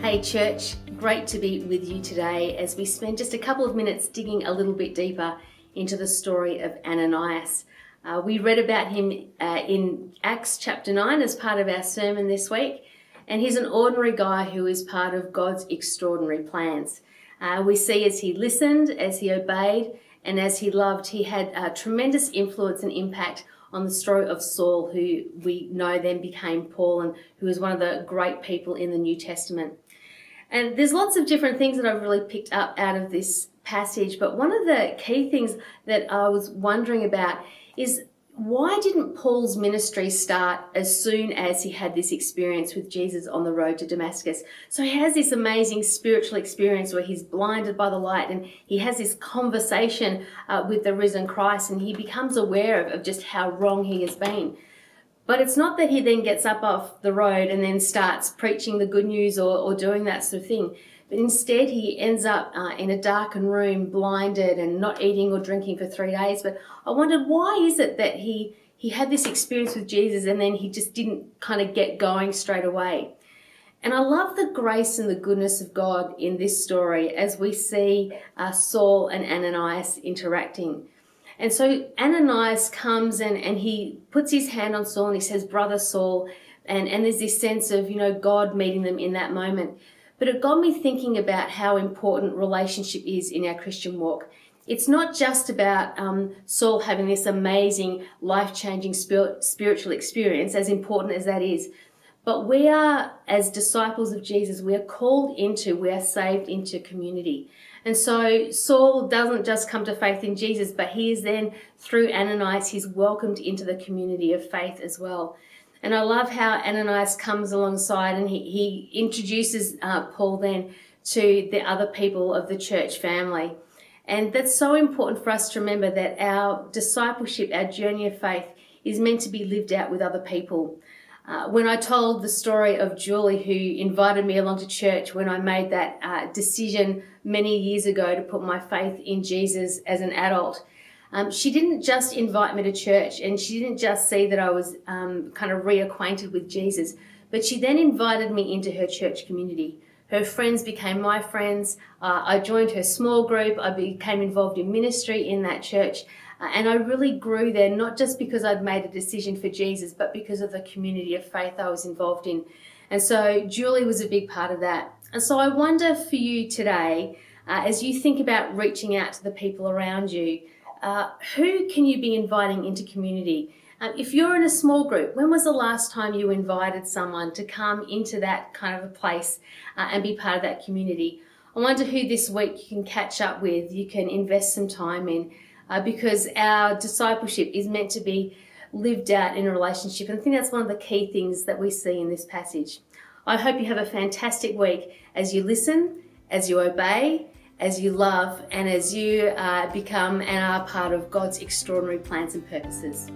Hey church, great to be with you today as we spend just a couple of minutes digging a little bit deeper into the story of Ananias. We read about him in Acts chapter 9 as part of our sermon this week, and he's an ordinary guy who is part of God's extraordinary plans. We see as he listened, as he obeyed, and as he loved, he had a tremendous influence and impact on the story of Saul, who we know then became Paul and who was one of the great people in the New Testament. And there's lots of different things that I've really picked up out of this passage, but one of the key things that I was wondering about is why didn't Paul's ministry start as soon as he had this experience with Jesus on the road to Damascus? So he has this amazing spiritual experience where he's blinded by the light and he has this conversation with the risen Christ, and he becomes aware of just how wrong he has been. But it's not that he then gets up off the road and then starts preaching the good news or doing that sort of thing. But instead, he ends up in a darkened room, blinded and not eating or drinking for 3 days. But I wondered, why is it that he had this experience with Jesus and then he just didn't kind of get going straight away? And I love the grace and the goodness of God in this story as we see Saul and Ananias interacting. And so Ananias comes and he puts his hand on Saul and he says, "Brother Saul," and there's this sense of, God meeting them in that moment. But it got me thinking about how important relationship is in our Christian walk. It's not just about Saul having this amazing, life-changing spiritual experience, as important as that is. But we are, as disciples of Jesus, we are saved into community. And so Saul doesn't just come to faith in Jesus, but he is then, through Ananias, he's welcomed into the community of faith as well. And I love how Ananias comes alongside and he introduces Paul then to the other people of the church family. And that's so important for us to remember that our discipleship, our journey of faith, is meant to be lived out with other people. When I told the story of Julie, who invited me along to church when I made that decision many years ago to put my faith in Jesus as an adult, she didn't just invite me to church and she didn't just see that I was kind of reacquainted with Jesus, but she then invited me into her church community. Her friends became my friends. I joined her small group. I became involved in ministry in that church. And I really grew there, not just because I'd made a decision for Jesus, but because of the community of faith I was involved in. And so Julie was a big part of that. And so I wonder for you today, as you think about reaching out to the people around you, who can you be inviting into community? If you're in a small group, when was the last time you invited someone to come into that kind of a place and be part of that community? I wonder who this week you can catch up with, you can invest some time in, because our discipleship is meant to be lived out in a relationship. And I think that's one of the key things that we see in this passage. I hope you have a fantastic week as you listen, as you obey, as you love, and as you become and are part of God's extraordinary plans and purposes.